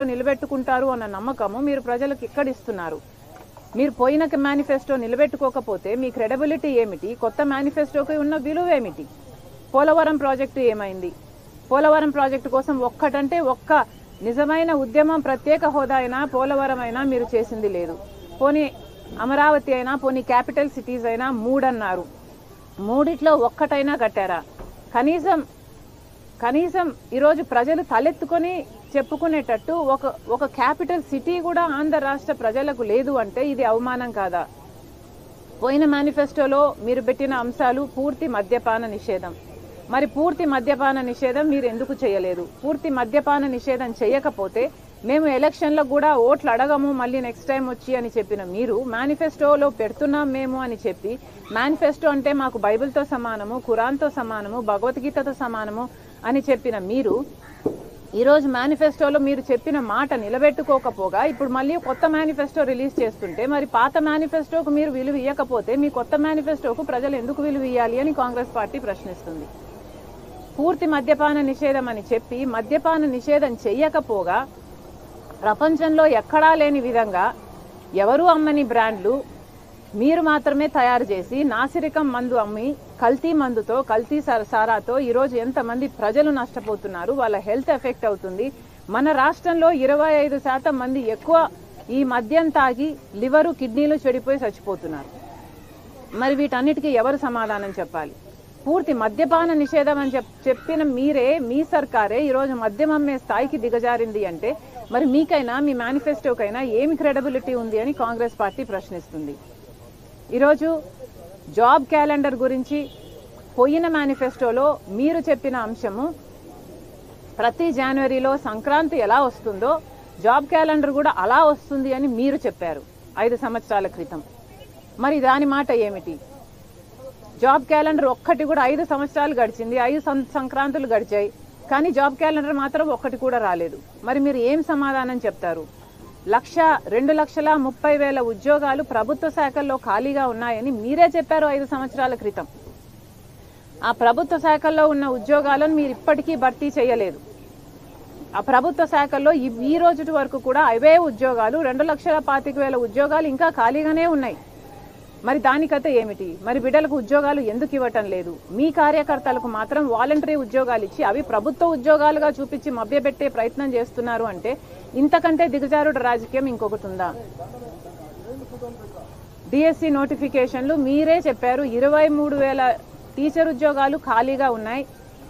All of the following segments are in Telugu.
నిలబెట్టుకుంటారు అన్న నమ్మకము మీరు ప్రజలకు ఎక్కడ ఇస్తున్నారు? మీరు పోయిన మేనిఫెస్టో నిలబెట్టుకోకపోతే మీ క్రెడిబిలిటీ ఏమిటి? కొత్త మేనిఫెస్టోకి ఉన్న విలువ ఏమిటి? పోలవరం ప్రాజెక్టు ఏమైంది? పోలవరం ప్రాజెక్టు కోసం ఒక్క నిజమైన ఉద్యమం, ప్రత్యేక హోదా అయినా పోలవరం అయినా మీరు చేసింది లేదు. పోనీ అమరావతి అయినా, పోనీ క్యాపిటల్ సిటీస్ అయినా 3 అన్నారు. 3 ఒక్కటైనా కట్టారా? కనీసం ఈరోజు ప్రజలు తలెత్తుకొని చెప్పుకునేటట్టు ఒక క్యాపిటల్ సిటీ కూడా ఆంధ్ర రాష్ట్ర ప్రజలకు లేదు అంటే ఇది అవమానం కాదా? పోయిన మేనిఫెస్టోలో మీరు పెట్టిన అంశాలు పూర్తి మద్యపాన నిషేధం. మరి పూర్తి మద్యపాన నిషేధం మీరు ఎందుకు చేయలేదు? పూర్తి మద్యపాన నిషేధం చేయకపోతే మేము ఎలక్షన్లో కూడా ఓట్లు అడగము మళ్ళీ నెక్స్ట్ టైం వచ్చి అని చెప్పిన మీరు మేనిఫెస్టోలో పెడుతున్నాం మేము అని చెప్పి, మేనిఫెస్టో అంటే మాకు బైబిల్తో సమానము, ఖురాన్తో సమానము, భగవద్గీతతో సమానము అని చెప్పిన మీరు ఈరోజు మేనిఫెస్టోలో మీరు చెప్పిన మాట నిలబెట్టుకోకపోగా ఇప్పుడు మళ్ళీ కొత్త మేనిఫెస్టో రిలీజ్ చేస్తుంటే మరి పాత మేనిఫెస్టోకు మీరు విలువ ఇవ్వకపోతే మీ కొత్త మేనిఫెస్టోకు ప్రజలు ఎందుకు విలువ ఇవ్వాలి అని కాంగ్రెస్ పార్టీ ప్రశ్నిస్తుంది. పూర్తి మద్యపాన నిషేధం అని చెప్పి మద్యపాన నిషేధం చెయ్యకపోగా ప్రపంచంలో ఎక్కడా లేని విధంగా ఎవరూ అమ్మని బ్రాండ్లు మీరు మాత్రమే తయారు చేసి నాసిరకం మందు అమ్మి కల్తీ మందుతో, కల్తీ సారాతో ఈరోజు ఎంతమంది ప్రజలు నష్టపోతున్నారు, వాళ్ళ హెల్త్ ఎఫెక్ట్ అవుతుంది. మన రాష్ట్రంలో 25% మంది ఎక్కువ ఈ మద్యం తాగి లివరు, కిడ్నీలు చెడిపోయి చచ్చిపోతున్నారు. మరి వీటన్నిటికీ ఎవరు సమాధానం చెప్పాలి? పూర్తి మద్యపాన నిషేధం అని చెప్పిన మీరే, మీ సర్కారే ఈరోజు మద్యం అమ్మే స్థాయికి దిగజారింది అంటే మరి మీకైనా, మీ మేనిఫెస్టోకైనా ఏమి క్రెడిబిలిటీ ఉంది అని కాంగ్రెస్ పార్టీ ప్రశ్నిస్తుంది. ఈరోజు జాబ్ క్యాలెండర్ గురించి పోయిన మేనిఫెస్టోలో మీరు చెప్పిన అంశము ప్రతి జనవరిలో సంక్రాంతి ఎలా వస్తుందో జాబ్ క్యాలెండర్ కూడా అలా వస్తుంది అని మీరు చెప్పారు 5 సంవత్సరాల క్రితం. మరి దాని మాట ఏమిటి? జాబ్ క్యాలెండర్ ఒక్కటి కూడా 5 సంవత్సరాలు గడిచింది, 5 సంక్రాంతులు గడిచాయి, కానీ జాబ్ క్యాలెండర్ మాత్రం ఒక్కటి కూడా రాలేదు. మరి మీరు ఏం సమాధానం చెప్తారు? 2,30,000 ఉద్యోగాలు ప్రభుత్వ శాఖల్లో ఖాళీగా ఉన్నాయని మీరే చెప్పారు 5 సంవత్సరాల క్రితం. ఆ ప్రభుత్వ శాఖల్లో ఉన్న ఉద్యోగాలను మీరు ఇప్పటికీ భర్తీ చేయలేదు. ఆ ప్రభుత్వ శాఖల్లో ఈ రోజు వరకు కూడా అవే ఉద్యోగాలు, 2,25,000 ఉద్యోగాలు ఇంకా ఖాళీగానే ఉన్నాయి. మరి దానికైతే ఏమిటి? మరి బిడ్డలకు ఉద్యోగాలు ఎందుకు ఇవ్వటం లేదు? మీ కార్యకర్తలకు మాత్రం వాలంటరీ ఉద్యోగాలు ఇచ్చి అవి ప్రభుత్వ ఉద్యోగాలుగా చూపించి మభ్యపెట్టే ప్రయత్నం చేస్తున్నారు అంటే ఇంతకంటే దిగజారుడు రాజకీయం ఇంకొకటి ఉందా? డిఎస్సి నోటిఫికేషన్లు మీరే చెప్పారు 23,000 టీచర్ ఉద్యోగాలు ఖాళీగా ఉన్నాయి.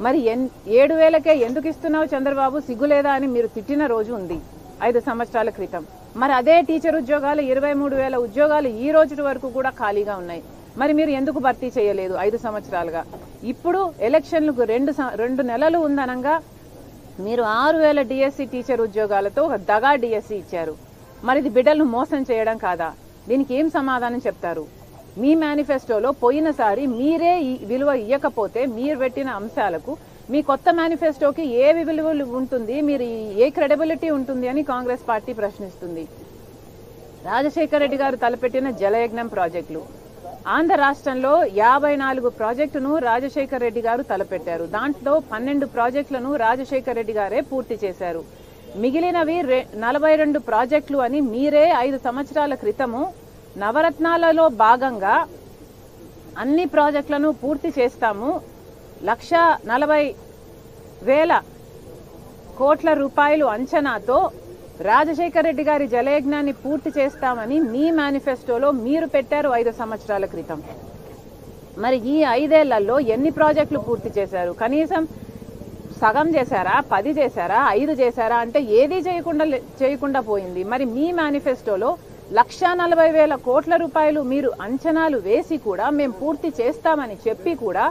మరి 7,000కే ఎందుకు ఇస్తున్నావు చంద్రబాబు, సిగ్గులేదా అని మీరు తిట్టిన రోజు ఉంది 5 సంవత్సరాల క్రితం. మరి అదే టీచర్ ఉద్యోగాలు 23,000 ఉద్యోగాలు ఈ రోజు వరకు కూడా ఖాళీగా ఉన్నాయి. మరి మీరు ఎందుకు భర్తీ చేయలేదు 5 సంవత్సరాలుగా? ఇప్పుడు ఎలక్షన్లకు 2 నెలలు ఉందనంగా మీరు 6,000 డిఎస్సి టీచర్ ఉద్యోగాలతో ఒక దగా డిఎస్సి ఇచ్చారు. మరి ఇది బిడ్డలను మోసం చేయడం కాదా? దీనికి ఏం సమాధానం చెప్తారు? మీ మేనిఫెస్టోలో పోయినసారి మీరే విలువ ఇవ్వకపోతే మీరు పెట్టిన అంశాలకు మీ కొత్త మేనిఫెస్టోకి ఏ విలువ ఉంటుంది, మీరు ఏ క్రెడిబిలిటీ ఉంటుంది అని కాంగ్రెస్ పార్టీ ప్రశ్నిస్తుంది. రాజశేఖర రెడ్డి గారు తలపెట్టిన జలయజ్ఞం ప్రాజెక్టులు, ఆంధ్ర రాష్ట్రంలో 54 ప్రాజెక్టును రాజశేఖర రెడ్డి గారు తలపెట్టారు. దాంట్లో 12 ప్రాజెక్టులను రాజశేఖర రెడ్డి గారే పూర్తి చేశారు. మిగిలినవి 42 ప్రాజెక్టులు అని మీరే 5 సంవత్సరాల క్రితము నవరత్నాలలో భాగంగా అన్ని ప్రాజెక్టులను పూర్తి చేస్తాము, 1,40,000 కోట్ల రూపాయలు అంచనాతో రాజశేఖర రెడ్డి గారి జలయజ్ఞాన్ని పూర్తి చేస్తామని మీ మేనిఫెస్టోలో మీరు పెట్టారు 5 సంవత్సరాల క్రితం. మరి ఈ 5 ఏళ్లలో ఎన్ని ప్రాజెక్టులు పూర్తి చేశారు? కనీసం సగం చేశారా, 10 చేశారా, 5 చేశారా అంటే ఏదీ చేయకుండా పోయింది. మరి మీ మేనిఫెస్టోలో 1,40,000 కోట్ల రూపాయలు మీరు అంచనాలు వేసి కూడా మేము పూర్తి చేస్తామని చెప్పి కూడా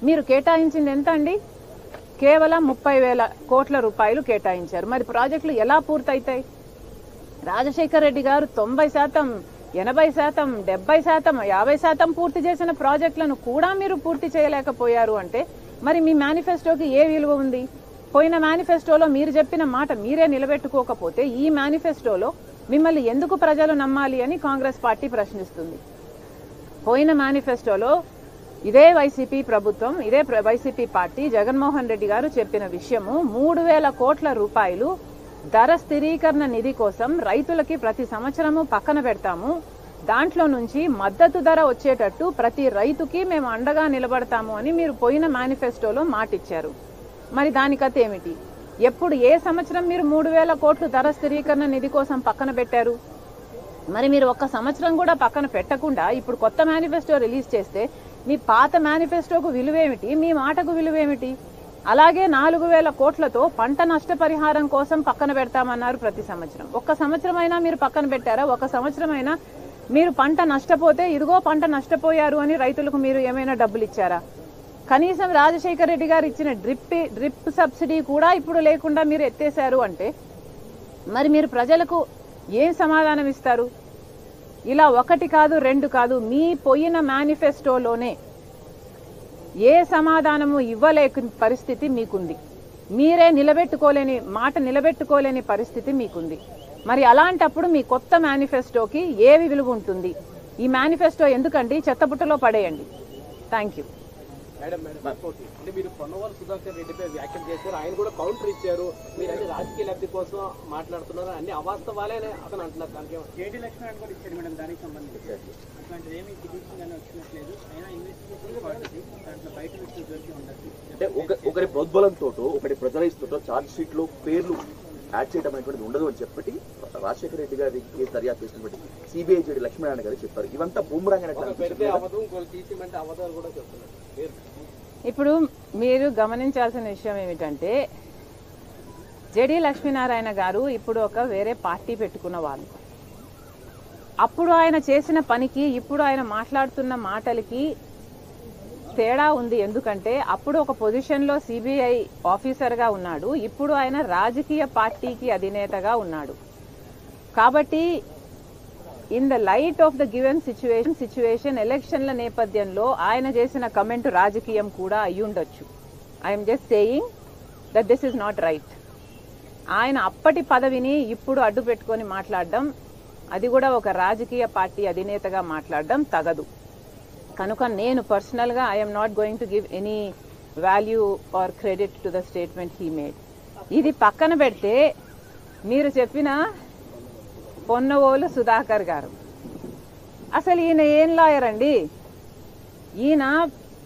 మీరు కేటాయించింది ఎంత అండి? కేవలం 30,000 కోట్ల రూపాయలు కేటాయించారు. మరి ప్రాజెక్టులు ఎలా పూర్తయితాయి? రాజశేఖర రెడ్డి గారు 90%, 80%, 70%, 50% పూర్తి చేసిన ప్రాజెక్టులను కూడా మీరు పూర్తి చేయలేకపోయారు అంటే మరి మీ మేనిఫెస్టోకి ఏ విలువ ఉంది? పోయిన మేనిఫెస్టోలో మీరు చెప్పిన మాట మీరే నిలబెట్టుకోకపోతే ఈ మేనిఫెస్టోలో మిమ్మల్ని ఎందుకు ప్రజలు నమ్మాలి అని కాంగ్రెస్ పార్టీ ప్రశ్నిస్తుంది. పోయిన మేనిఫెస్టోలో ఇదే వైసీపీ ప్రభుత్వం, ఇదే వైసీపీ పార్టీ, జగన్మోహన్ రెడ్డి గారు చెప్పిన విషయము 3,000 కోట్ల రూపాయలు ధర స్థిరీకరణ నిధి కోసం రైతులకి ప్రతి సంవత్సరము పక్కన పెడతాము, దాంట్లో నుంచి మద్దతు ధర వచ్చేటట్టు ప్రతి రైతుకి మేము అండగా నిలబడతాము అని మీరు పోయిన మేనిఫెస్టోలో మాట ఇచ్చారు. మరి దాని కథ ఏమిటి? ఎప్పుడు ఏ సంవత్సరం మీరు 3,000 కోట్లు ధర స్థిరీకరణ నిధి కోసం పక్కన పెట్టారు? మరి మీరు ఒక్క సంవత్సరం కూడా పక్కన పెట్టకుండా ఇప్పుడు కొత్త మేనిఫెస్టో రిలీజ్ చేస్తే మీ పాత మేనిఫెస్టోకు విలువేమిటి, మీ మాటకు విలువేమిటి? అలాగే 4,000 కోట్లతో పంట నష్టపరిహారం కోసం పక్కన పెడతామన్నారు ప్రతి సంవత్సరం. ఒక్క సంవత్సరం అయినా మీరు పక్కన పెట్టారా? ఒక సంవత్సరం అయినా మీరు పంట నష్టపోతే ఇదిగో పంట నష్టపోయారు అని రైతులకు మీరు ఏమైనా డబ్బులు ఇచ్చారా? కనీసం రాజశేఖర రెడ్డి గారు ఇచ్చిన డ్రిప్ సబ్సిడీ కూడా ఇప్పుడు లేకుండా మీరు ఎత్తేశారు అంటే మరి మీరు ప్రజలకు ఏం సమాధానం ఇస్తారు? ఇలా ఒకటి కాదు, రెండు కాదు, మీ పోయిన మేనిఫెస్టోలోనే ఏ సమాధానము ఇవ్వలేని పరిస్థితి మీకుంది. మీరే నిలబెట్టుకోలేని పరిస్థితి మీకుంది. మరి అలాంటప్పుడు మీ కొత్త మేనిఫెస్టోకి ఏవి విలువ ఉంటుంది? ఈ మేనిఫెస్టో ఎందుకండి చెత్తబుట్టలో పడేయండి. Thank you. అంటే మీరు పొన్నవాళ్ళు సుధాకర్ రెడ్డిపై వ్యాఖ్యలు చేశారు, ఆయన కూడా కౌంటర్ ఇచ్చారు. మీరు అంటే రాజకీయ లబ్ధి కోసం మాట్లాడుతున్నారు, అన్ని అవాస్తవాలే అతను అంటున్నారు. దానికి జేడీ లక్ష్మణ్ కూడా ఇచ్చారు మేడం, దానికి సంబంధించి అట్లాంటిది ఏమి పిటిషన్ వచ్చినట్లేదు. అయినా ఇన్వెస్టిగేషన్ పడుతుంది, దాంట్లో బయట వ్యక్తులు దొరికి ఉండదు. అంటే ఒకరి ప్రోద్బలంతో ఒకటి ప్రజలతో ఛార్జ్ షీట్ లో పేర్లు యాడ్ చేయడం అనేటువంటిది ఉండదు అని చెప్పి రాజశేఖర రెడ్డి గారి కేసు దర్యాప్తు చేసినటువంటి సిబిఐ జేడీ లక్ష్మీనారాయణ గారు చెప్పారు. ఇవంతా బూమరాంగ్ అబద్ధాలు కూడా చెప్తున్నారు. ఇప్పుడు మీరు గమనించాల్సిన విషయం ఏమిటంటే జేడీ లక్ష్మీనారాయణ గారు ఇప్పుడు ఒక వేరే పార్టీ పెట్టుకున్న వాళ్ళు. అప్పుడు ఆయన చేసిన పనికి ఇప్పుడు ఆయన మాట్లాడుతున్న మాటలకి తేడా ఉంది. ఎందుకంటే అప్పుడు ఒక పొజిషన్లో సిబిఐ ఆఫీసర్గా ఉన్నాడు, ఇప్పుడు ఆయన రాజకీయ పార్టీకి అధినేతగా ఉన్నాడు. కాబట్టి in the light of the given situation ఎలక్షన్ల నేపథ్యంలో ఆయన చేసిన కమెంట్ రాజకీయం కూడా అయ్యుండొచ్చు. I'm just saying that this is not right. ఆయన అప్పటి పదవిని ఇప్పుడు అడ్డు పెట్టుకొని మాట్లాడడం, అది కూడా ఒక రాజకీయ పార్టీ అధినేతగా మాట్లాడడం తగదు. కనుక నేను పర్సనల్గా I'm not going to give any value or credit to the statement he made. ఇది పక్కన పెడితే మీరు చెప్పిన పొన్నవోలు సుధాకర్ గారు, అసలు ఈయన ఏం లాయర్ అండి? ఈయన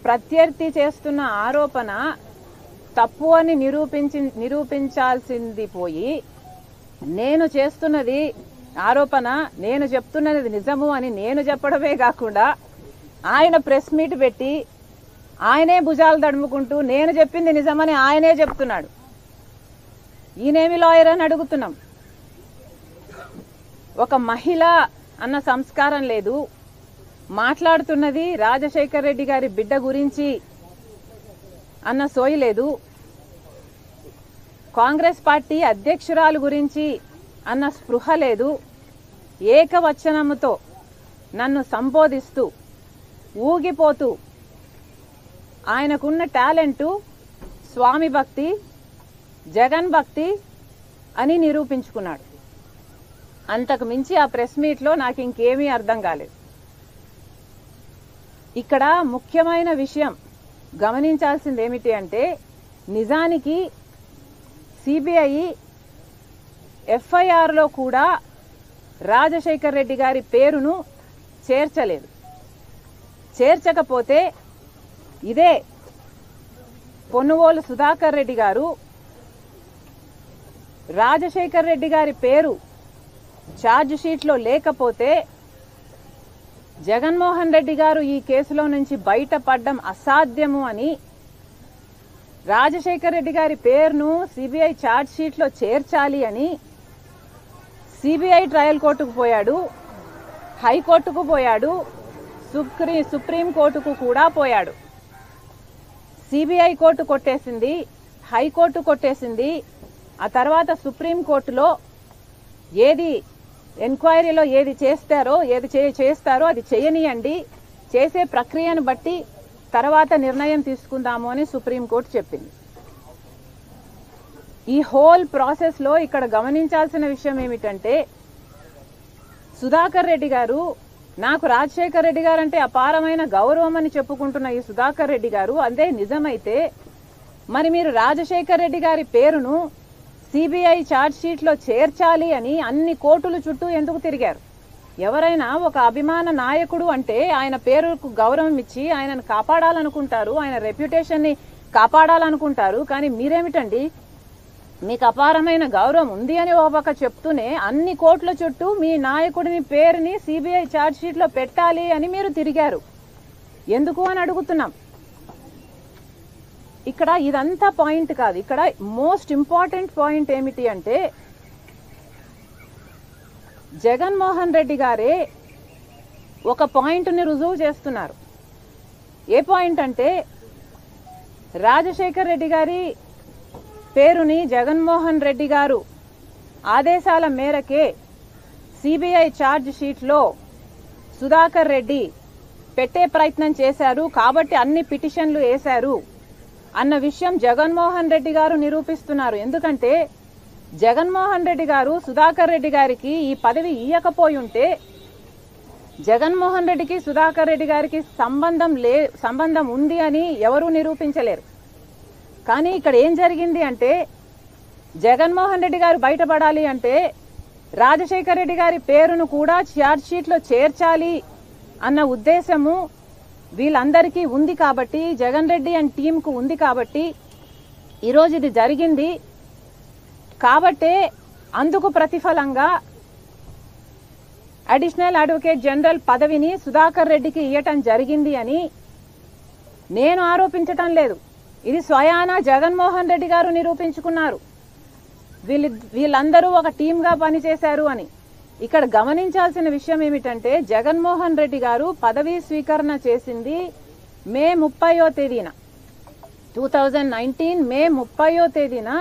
ప్రత్యర్థి చేస్తున్న ఆరోపణ తప్పు అని నిరూపించాల్సింది పోయి నేను చేస్తున్నది ఆరోపణ, నేను చెప్తున్నది నిజము అని నేను చెప్పడమే కాకుండా ఆయన ప్రెస్ మీట్ పెట్టి ఆయనే భుజాలు తడుముకుంటూ నేను చెప్పింది నిజమని ఆయనే చెప్తున్నాడు. ఈయనేమి లాయర్ అని అడుగుతున్నాం. ఒక మహిళ అన్న సంస్కారం లేదు, మాట్లాడుతున్నది రాజశేఖర్ రెడ్డి గారి బిడ్డ గురించి అన్న సోయి లేదు, కాంగ్రెస్ పార్టీ అధ్యక్షురాలు గురించి అన్న స్పృహ లేదు. ఏకవచనముతో నన్ను సంబోధిస్తూ ఊగిపోతూ ఆయనకున్న టాలెంటు స్వామి భక్తి, జగన్ భక్తి అని నిరూపించుకున్నాడు. అంతకు మించి ఆ ప్రెస్ మీట్లో నాకు ఇంకేమీ అర్థం కాలేదు. ఇక్కడ ముఖ్యమైన విషయం గమనించాల్సింది ఏమిటి అంటే నిజానికి సిబిఐ ఎఫ్ఐఆర్లో కూడా రాజశేఖర్ రెడ్డి గారి పేరును చేర్చలేదు. చేర్చకపోతే ఇదే పొన్నువోలు సుధాకర్ రెడ్డి గారు రాజశేఖర్ రెడ్డి గారి పేరు ఛార్జ్ షీట్లో లేకపోతే జగన్మోహన్ రెడ్డి గారు ఈ కేసులో నుంచి బయటపడడం అసాధ్యము అని రాజశేఖర్ రెడ్డి గారి పేరును సిబిఐ ఛార్జ్ షీట్లో చేర్చాలి అని సిబిఐ ట్రయల్ కోర్టుకు పోయాడు, హైకోర్టుకు పోయాడు, సుప్రీం కోర్టుకు కూడా పోయాడు. సిబిఐ కోర్టు కొట్టేసింది, హైకోర్టు కొట్టేసింది. ఆ తర్వాత సుప్రీం కోర్టులో ఏది ఎంక్వైరీలో ఏది చేస్తారో అది చేయనియండి, చేసే ప్రక్రియను బట్టి తర్వాత నిర్ణయం తీసుకుందాము అని సుప్రీంకోర్టు చెప్పింది. ఈ హోల్ ప్రాసెస్లో ఇక్కడ గమనించాల్సిన విషయం ఏమిటంటే సుధాకర్ రెడ్డి గారు, నాకు రాజశేఖర్ రెడ్డి గారు అంటే అపారమైన గౌరవం అని చెప్పుకుంటున్న ఈ సుధాకర్ రెడ్డి గారు అదే నిజమైతే మరి మీరు రాజశేఖర్ రెడ్డి గారి పేరును సిబిఐ ఛార్జ్ షీట్లో చేర్చాలి అని అన్ని కోర్టుల చుట్టూ ఎందుకు తిరిగారు? ఎవరైనా ఒక అభిమాన నాయకుడు అంటే ఆయన పేరుకు గౌరవం ఇచ్చి ఆయనను కాపాడాలనుకుంటారు, ఆయన రెప్యుటేషన్ని కాపాడాలనుకుంటారు. కానీ మీరేమిటండి, మీకు అపారమైన గౌరవం ఉంది అని ఒక చెప్తూనే అన్ని కోర్టుల చుట్టూ మీ నాయకుడిని పేరుని సిబిఐ ఛార్జ్ షీట్లో పెట్టాలి అని మీరు తిరిగారు. ఎందుకు అని అడుగుతున్నాం. ఇక్కడ ఇదంతా పాయింట్ కాదు. ఇక్కడ మోస్ట్ ఇంపార్టెంట్ పాయింట్ ఏమిటి అంటే జగన్మోహన్ రెడ్డి గారే ఒక పాయింట్ని రుజువు చేస్తున్నారు. ఏ పాయింట్ అంటే రాజశేఖర్ రెడ్డి గారి పేరుని జగన్మోహన్ రెడ్డి గారు ఆదేశాల మేరకే సిబిఐ ఛార్జ్ షీట్లో సుధాకర్ రెడ్డి పెట్టే ప్రయత్నం చేశారు కాబట్టి అన్ని పిటిషన్లు వేశారు అన్న విషయం జగన్మోహన్ రెడ్డి గారు నిరూపిస్తున్నారు. ఎందుకంటే జగన్మోహన్ రెడ్డి గారు సుధాకర్ రెడ్డి గారికి ఈ పదవి ఇయ్యకపోయి ఉంటే జగన్మోహన్ రెడ్డికి సుధాకర్ రెడ్డి గారికి సంబంధం ఉంది అని ఎవరూ నిరూపించలేరు. కానీ ఇక్కడ ఏం జరిగింది అంటే జగన్మోహన్ రెడ్డి గారు బయటపడాలి అంటే రాజశేఖర్ రెడ్డి గారి పేరును కూడా ఛార్జ్ షీట్లో చేర్చాలి అన్న ఉద్దేశము వీళ్ళందరికీ ఉంది కాబట్టి, జగన్ రెడ్డి అండ్ టీంకు ఉంది కాబట్టి ఈరోజు ఇది జరిగింది. కాబట్టే అందుకు ప్రతిఫలంగా అడిషనల్ అడ్వకేట్ జనరల్ పదవిని సుధాకర్ రెడ్డికి ఇవ్వటం జరిగింది అని నేను ఆరోపించటం లేదు. ఇది స్వయానా జగన్మోహన్ రెడ్డి గారు నిరూపించుకున్నారు. వీళ్ళందరూ ఒక టీంగా పనిచేశారు అని. ఇక్కడ గమనించాల్సిన విషయం ఏమిటంటే జగన్మోహన్ రెడ్డి గారు పదవీ స్వీకరణ చేసింది మే 30వ తేదీన 2019 మే 30వ తేదీన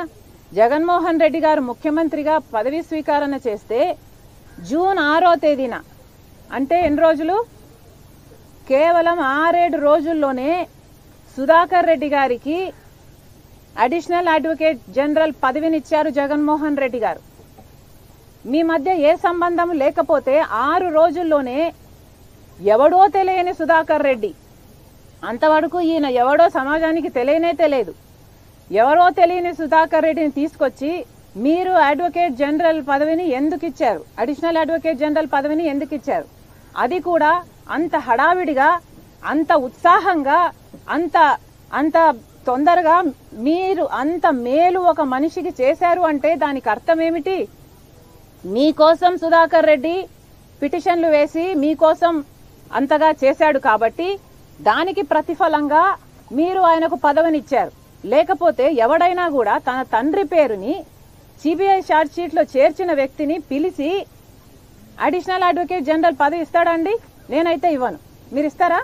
జగన్మోహన్ రెడ్డి గారు ముఖ్యమంత్రిగా పదవీ స్వీకరణ చేస్తే జూన్ 6వ తేదీన అంటే ఎన్ని రోజులు, కేవలం 6-7 రోజుల్లోనే సుధాకర్ రెడ్డి గారికి అడిషనల్ అడ్వకేట్ జనరల్ పదవినిచ్చారు జగన్మోహన్ రెడ్డి గారు. మీ మధ్య ఏ సంబంధం లేకపోతే 6 రోజుల్లోనే ఎవడో తెలియని సుధాకర్ రెడ్డి, అంతవరకు ఈయన ఎవడో సమాజానికి తెలియదు, ఎవరో తెలియని సుధాకర్ రెడ్డిని తీసుకొచ్చి మీరు అడ్వకేట్ జనరల్ పదవిని ఎందుకు ఇచ్చారు, అడిషనల్ అడ్వకేట్ జనరల్ పదవిని ఎందుకు ఇచ్చారు, అది కూడా అంత హడావిడిగా, అంత ఉత్సాహంగా, అంత తొందరగా మీరు అంత మేలు ఒక మనిషికి చేశారు అంటే దానికి అర్థం ఏమిటి? మీకోసం సుధాకర్ రెడ్డి పిటిషన్లు వేసి మీకోసం అంతగా చేశాడు కాబట్టి దానికి ప్రతిఫలంగా మీరు ఆయనకు పదవినిచ్చారు. లేకపోతే ఎవడైనా కూడా తన తండ్రి పేరుని సిబిఐ ఛార్జ్ షీట్లో చేర్చిన వ్యక్తిని పిలిచి అడిషనల్ అడ్వకేట్ జనరల్ పదవి ఇస్తాడండి? నేనైతే ఇవ్వను. మీరు ఇస్తారా?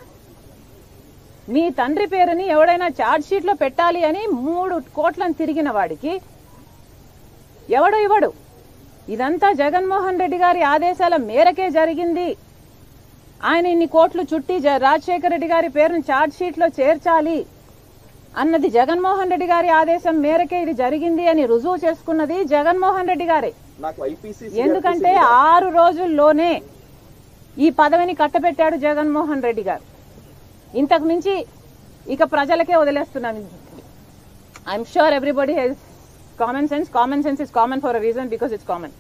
మీ తండ్రి పేరుని ఎవడైనా ఛార్జ్ షీట్లో పెట్టాలి అని 3 కోట్లను తిరిగిన వాడికి ఎవడు ఇవ్వడు. ఇదంతా జగన్మోహన్ రెడ్డి గారి ఆదేశాల మేరకే జరిగింది. ఆయన ఇన్ని కోట్లు చుట్టి రాజశేఖర రెడ్డి గారి పేరును ఛార్జ్ షీట్లో చేర్చాలి అన్నది జగన్మోహన్ రెడ్డి గారి ఆదేశం మేరకే ఇది జరిగింది అని రుజువు చేసుకున్నది జగన్మోహన్ రెడ్డి గారే. ఎందుకంటే 6 రోజుల్లోనే ఈ పదవిని కట్టబెట్టాడు జగన్మోహన్ రెడ్డి గారు. ఇంతకు మించి ఇక ప్రజలకే వదిలేస్తున్నాం. I'm sure everybody has common sense. Common sense is common for a reason because it's common.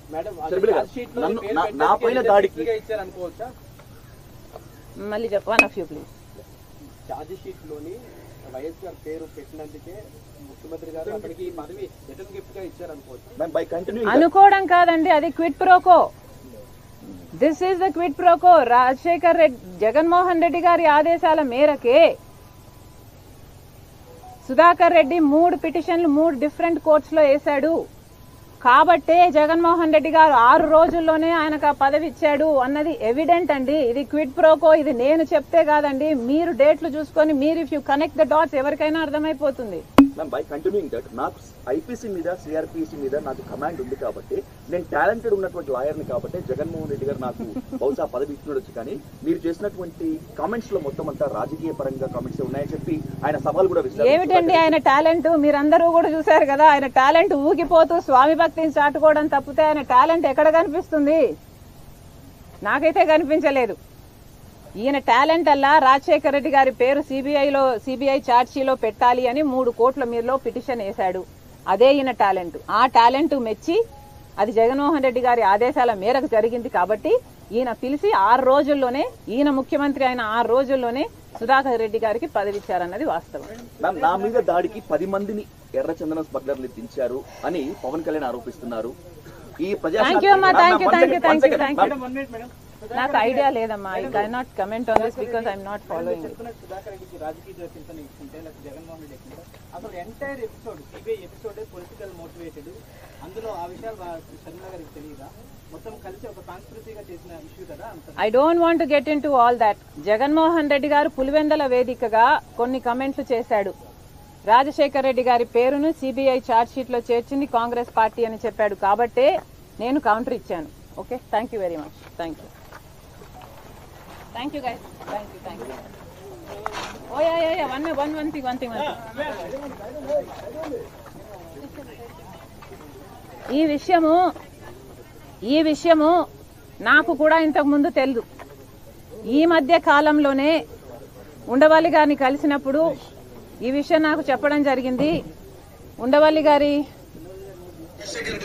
మళ్ళీ one of you please. Charge sheet లోని వైఎస్ఆర్ పేరు పెట్టినందుకే ముఖ్యమంత్రి గారు అతనికి ఈ పదవి రిటర్న్ గిఫ్ట్ గా ఇచ్చారనుకోవచ్చు. అనుకోవడం కాదండి, అది quid pro quo. This is the quid pro quo. Rajasekhar Reddy, Jaganmohan Reddy గారి ఆదేశాల మేరకే సుధాకర్ రెడ్డి 3 పిటిషన్లు 3 డిఫరెంట్ కోర్ట్స్ లో వేశాడు. కాబట్టే జగన్మోహన్ రెడ్డి గారు 6 రోజుల్లోనే ఆయనకు ఆ పదవి ఇచ్చాడు అన్నది ఎవిడెంట్ అండి. ఇది క్విడ్ ప్రోకో. ఇది నేను చెప్తే కాదండి, మీరు డేట్లు చూసుకొని మీరు if you connect the dots ఎవరికైనా అర్థమైపోతుంది. బై కంటిన్యూయింగ్ దట్, నాకు ఐపీసీ మీద సిఆర్పిసి మీద నాకు కమాండ్ ఉంది కాబట్టి, నేను టాలెంటెడ్ ఉన్నటువంటి లాయర్ని కాబట్టి జగన్మోహన్ రెడ్డి గారు నాకు బహుశా పదవి ఇచ్చినొచ్చు. కానీ మీరు చేసినటువంటి కామెంట్స్ లో మొత్తం అంతా రాజకీయ పరంగా కామెంట్స్ ఉన్నాయని చెప్పి ఆయన సవాల్ కూడా విసిరారు. ఏమిటండి ఆయన టాలెంట్? మీరందరూ కూడా చూశారు కదా, ఆయన టాలెంట్ ఊగిపోతూ స్వామి భక్తిని చాటుకోవడం తప్పితే ఆయన టాలెంట్ ఎక్కడ కనిపిస్తుంది? నాకైతే కనిపించలేదు. ఈయన టాలెంట్ అల్లా రాజశేఖర రెడ్డి గారి పేరు సిబిఐ ఛార్జ్ షీట్లో పెట్టాలి అని 3 కోట్ల మీరులో పిటిషన్ వేశాడు. అదే ఈయన టాలెంట్. ఆ టాలెంట్ మెచ్చి అది జగన్మోహన్ రెడ్డి గారి ఆదేశాల మేరకు జరిగింది కాబట్టి ఈయన పిలిచి 6 రోజుల్లోనే, ఈయన ముఖ్యమంత్రి అయిన 6 రోజుల్లోనే సుధాకర్ రెడ్డి గారికి పదవి ఇచ్చారన్నది వాస్తవం. నా మీద దాడికి 10 మందిని ఎర్రచందనం స్మగ్లర్లు దించారు అని పవన్ కళ్యాణ్ ఆరోపిస్తున్నారు. ఈ నాకు ఐడియా లేదమ్మా. I can not comment on this because I'm not following. Sudhakar రెడ్డికి రాజకీయ చింతన ఇచ్చింటే లేకపోతే జగన్మోహన్ రెడ్డి అసలు entire episode CBI episode political motivated. అందులో ఆ విషయాలు షర్మిల గారికి తెలియదా? మొత్తం కలిసి ఒక కాన్స్పిరసీగా చేసిన ఇష్యూ కదా. I don't want to get in to all that. Jaganmohan Reddy గారు పులివెందల వేదికగా కొన్ని కమెంట్లు చేశాడు. రాజశేఖర్ రెడ్డి గారి పేరును సిబిఐ ఛార్జ్ షీట్ లో చేర్చింది కాంగ్రెస్ పార్టీ అని చెప్పాడు కాబట్టే నేను కౌంటర్ ఇచ్చాను. Okay, thank you very much. Thank you guys. Thank you. Oh yeah one thing. ఈ విషయము నాకు కూడా ఇంతకు ముందు తెలుసు. ఈ మధ్య కాలంలోనే ఉండవల్లి గారిని కలిసినప్పుడు ఈ విషయం నాకు చెప్పడం జరిగింది. ఉండవల్లి గారి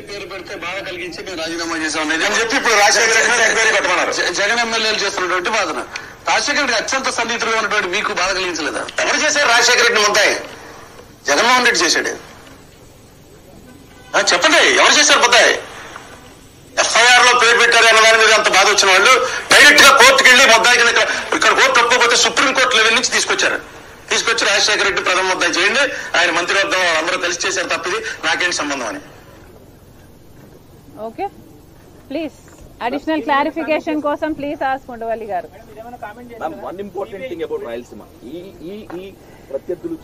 పేరు పెడితే బాధ కలిగించి మేము రాజీనామా చేసాం అని చెప్పి ఇప్పుడు రాజశేఖర రెడ్డి ఎంక్వైరీ కట్టమన్నారు. జగన్ ఎమ్మెల్యేలు చేస్తున్నటువంటి వాదన రాజశేఖర రెడ్డి అత్యంత సన్నిహితులుగా ఉన్నటువంటి మీకు బాధ కలిగించలేదా? ఎవరు చేశారు రాజశేఖర రెడ్డి ముద్దాయి? జగన్మోహన్ రెడ్డి చేశాడు. చెప్పండి, ఎవరు చేశారు ముద్దాయి? ఎఫ్ఐఆర్ లో పేరు పెట్టారు అన్న దాని మీద అంత బాధ వచ్చిన వాళ్ళు డైరెక్ట్ గా కోర్టుకు వెళ్లి ముద్దాయి ఇక్కడ కోర్టు ఒప్పుకోకపోతే సుప్రీంకోర్టు లెవెల్ నుంచి తీసుకొచ్చి రాజశేఖర రెడ్డి ప్రథమ ముద్దాయి చేయండి, ఆయన మంత్రివర్గం అందరూ కలిసి చేశారు తప్పిది నాకేంటి సంబంధం అని. ఓకే, ప్లీజ్ అడిషనల్ క్లారిఫికేషన్ కోసం ప్లీజ్ ఆస్క్ ఉండవల్లి గారు. One important thing about Rayalaseema, ఈ ప్రత్యర్థులు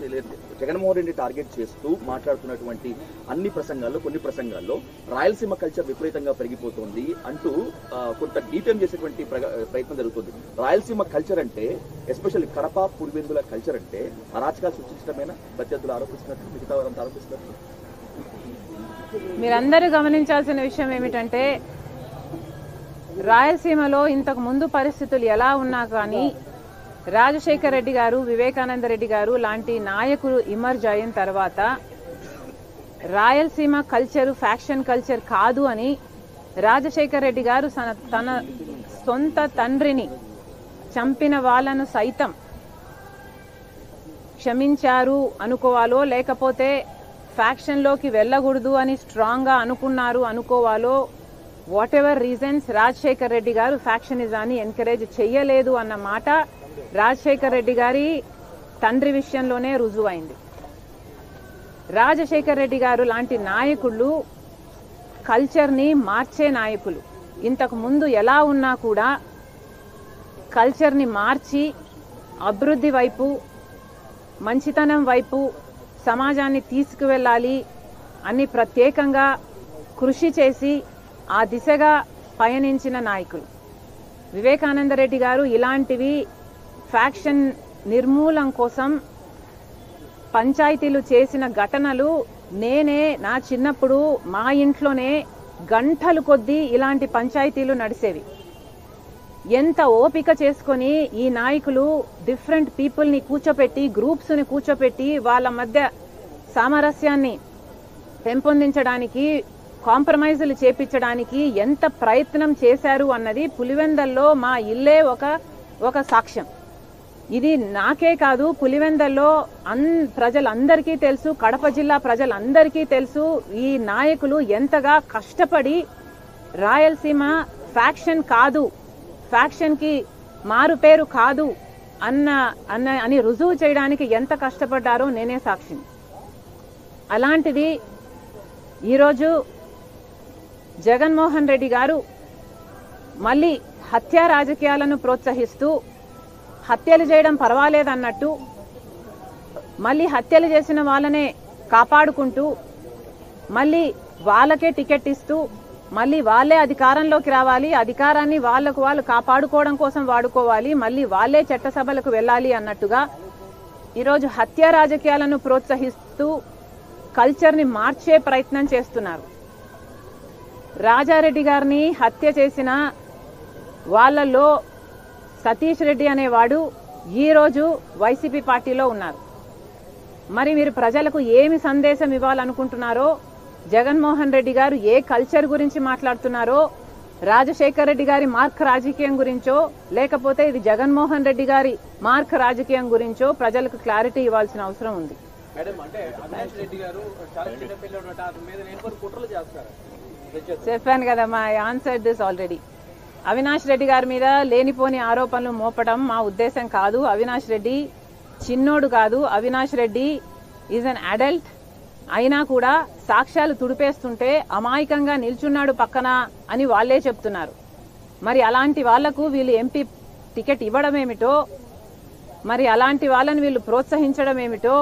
జగన్మోహన్ రెడ్డి టార్గెట్ చేస్తూ మాట్లాడుతున్నటువంటి అన్ని ప్రసంగాల్లో, కొన్ని ప్రసంగాల్లో రాయలసీమ కల్చర్ విపరీతంగా పెరిగిపోతుంది అంటూ కొంత డీటెయిల్ చేసేటువంటి ప్రయత్నం జరుగుతుంది. రాయలసీమ కల్చర్ అంటే ఎస్పెషల్లీ కడప, పులివెందుల కల్చర్ అంటే అరాచకాలు సృష్టించడమేనా ప్రత్యర్థులు ఆరోపిస్తున్నట్టు, మిగతా వారంతా ఆరోపిస్తున్నట్టు? మీరందరూ గమనించాల్సిన విషయం ఏమిటంటే రాయలసీమలో ఇంతకు ముందు పరిస్థితులు ఎలా ఉన్నా కానీ రాజశేఖర రెడ్డి గారు, వివేకానంద రెడ్డి గారు లాంటి నాయకులు ఇమర్జ్ అయిన తర్వాత రాయలసీమ కల్చర్ ఫ్యాక్షన్ కల్చర్ కాదు అని రాజశేఖర రెడ్డి గారు తన సొంత తండ్రిని చంపిన వాళ్ళను సైతం క్షమించారు అనుకోవాలో, లేకపోతే ఫ్యాక్షన్లోకి వెళ్ళకూడదు అని స్ట్రాంగ్ గా అనుకోవాలో, whatever reasons Rajasekhar Reddy garu ఫ్యాక్షనిజాన్ని ఎంకరేజ్ చెయ్యలేదు అన్న మాట రాజశేఖర్ రెడ్డి గారి తండ్రి విషయంలోనే రుజువైంది. రాజశేఖర్ రెడ్డి గారు లాంటి నాయకులు కల్చర్ని మార్చే నాయకులు. ఇంతకు ముందు ఎలా ఉన్నా కూడా కల్చర్ని మార్చి అభివృద్ధి వైపు, మంచితనం వైపు సమాజాన్ని తీసుకువెళ్ళాలి అని ప్రత్యేకంగా కృషి చేసి ఆ దిశగా పయనించిన నాయకులు. వివేకానంద రెడ్డి గారు ఇలాంటివి ఫ్యాక్షన్ నిర్మూలన కోసం పంచాయతీలు చేసిన ఘటనలు నేనే నా చిన్నప్పుడు మా ఇంట్లోనే గంటలు కొద్దీ ఇలాంటి పంచాయతీలు నడిచేవి. ఎంత ఓపిక చేసుకొని ఈ నాయకులు డిఫరెంట్ పీపుల్ని కూర్చోపెట్టి, గ్రూప్స్ని కూర్చోపెట్టి వాళ్ళ మధ్య సామరస్యాన్ని పెంపొందించడానికి, కాంప్రమైజులు చేపించడానికి ఎంత ప్రయత్నం చేశారు అన్నది పులివెందల్లో మా ఇల్లే ఒక సాక్ష్యం. ఇది నాకే కాదు, పులివెందల్లో ప్రజలందరికీ తెలుసు, కడప జిల్లా ప్రజలందరికీ తెలుసు ఈ నాయకులు ఎంతగా కష్టపడి రాయలసీమ ఫ్యాక్షన్ కాదు, ఫ్యాక్షన్ కి మారు పేరు కాదు అని రుజువు చేయడానికి ఎంత కష్టపడ్డారో నేనే సాక్షిని. అలాంటిది ఈరోజు జగన్మోహన్ రెడ్డి గారు మళ్ళీ హత్యా రాజకీయాలను ప్రోత్సహిస్తూ హత్యలు చేయడం పర్వాలేదన్నట్టు మళ్ళీ హత్యలు చేసిన వాళ్ళనే కాపాడుకుంటూ మళ్ళీ వాళ్ళకే టికెట్ ఇస్తూ మళ్ళీ వాళ్ళే అధికారంలోకి రావాలి, అధికారాన్ని వాళ్లకు వాళ్ళు కాపాడుకోవడం కోసం వాడుకోవాలి, మళ్ళీ వాళ్ళే చట్టసభలకు వెళ్ళాలి అన్నట్టుగా ఈరోజు హత్యా రాజకీయాలను ప్రోత్సహిస్తూ కల్చర్ని మార్చే ప్రయత్నం చేస్తున్నారు. రాజారెడ్డి గారిని హత్య చేసిన వాళ్ళల్లో సతీష్ రెడ్డి అనేవాడు ఈరోజు వైసీపీ పార్టీలో ఉన్నారు. మరి మీరు ప్రజలకు ఏమి సందేశం ఇవ్వాలనుకుంటున్నారో, జగన్మోహన్ రెడ్డి గారు ఏ కల్చర్ గురించి మాట్లాడుతున్నారో, రాజశేఖర్ రెడ్డి గారి మార్క్ రాజకీయం గురించో లేకపోతే ఇది జగన్మోహన్ రెడ్డి గారి మార్క్ రాజకీయం గురించో ప్రజలకు క్లారిటీ ఇవ్వాల్సిన అవసరం ఉంది. మేడం, అంటే అవినాష్ రెడ్డి గారు చాలా చిన్న పిల్లడు అతని మీద నేను కూడా కుట్రలు చేస్తారు. చెప్పాను కదా, మా answer this already. Avinash Reddy గారి మీద లేనిపోని ఆరోపణలు మోపడం మా ఉద్దేశం కాదు. అవినాష్ రెడ్డి చిన్నోడు కాదు. Avinash Reddy is an adult. అయినా కూడా సాక్ష్యాలు తుడిపేస్తుంటే అమాయకంగా నిల్చున్నాడు పక్కన అని వాళ్లే చెప్తున్నారు. మరి అలాంటి వాళ్లకు వీళ్ళు ఎంపీ టికెట్ ఇవ్వడం ఏమిటో, మరి అలాంటి వాళ్ళని వీళ్ళు ప్రోత్సహించడం ఏమిటో,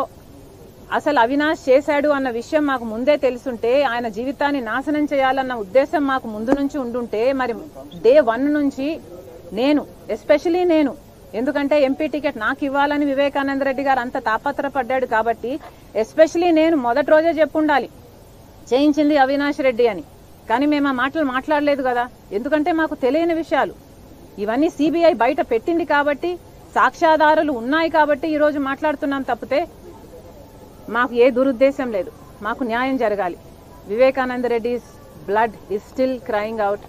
అసలు అవినాష్ చేశాడు అన్న విషయం మాకు ముందే తెలుసుంటే, ఆయన జీవితాన్ని నాశనం చేయాలన్న ఉద్దేశం మాకు ముందు నుంచి ఉండుంటే, మరి డే 1 నుంచి నేను ఎస్పెషలీ నేను, ఎందుకంటే ఎంపీ టికెట్ నాకు ఇవ్వాలని వివేకానంద రెడ్డి గారు అంత తాపత్రపడ్డాడు కాబట్టి ఎస్పెషలీ నేను మొదటి రోజే చెప్పుండాలి చేయించింది అవినాష్ రెడ్డి అని. కానీ మేము ఆ మాటలు మాట్లాడలేదు కదా, ఎందుకంటే మాకు తెలియని విషయాలు ఇవన్నీ సిబిఐ బయట పెట్టింది కాబట్టి, సాక్ష్యాధారాలు ఉన్నాయి కాబట్టి ఈరోజు మాట్లాడుతున్నాం తప్పితే మాకు ఏ దురుద్దేశం లేదు. మాకు న్యాయం జరగాలి. Vivekananda Reddy's blood is still crying out.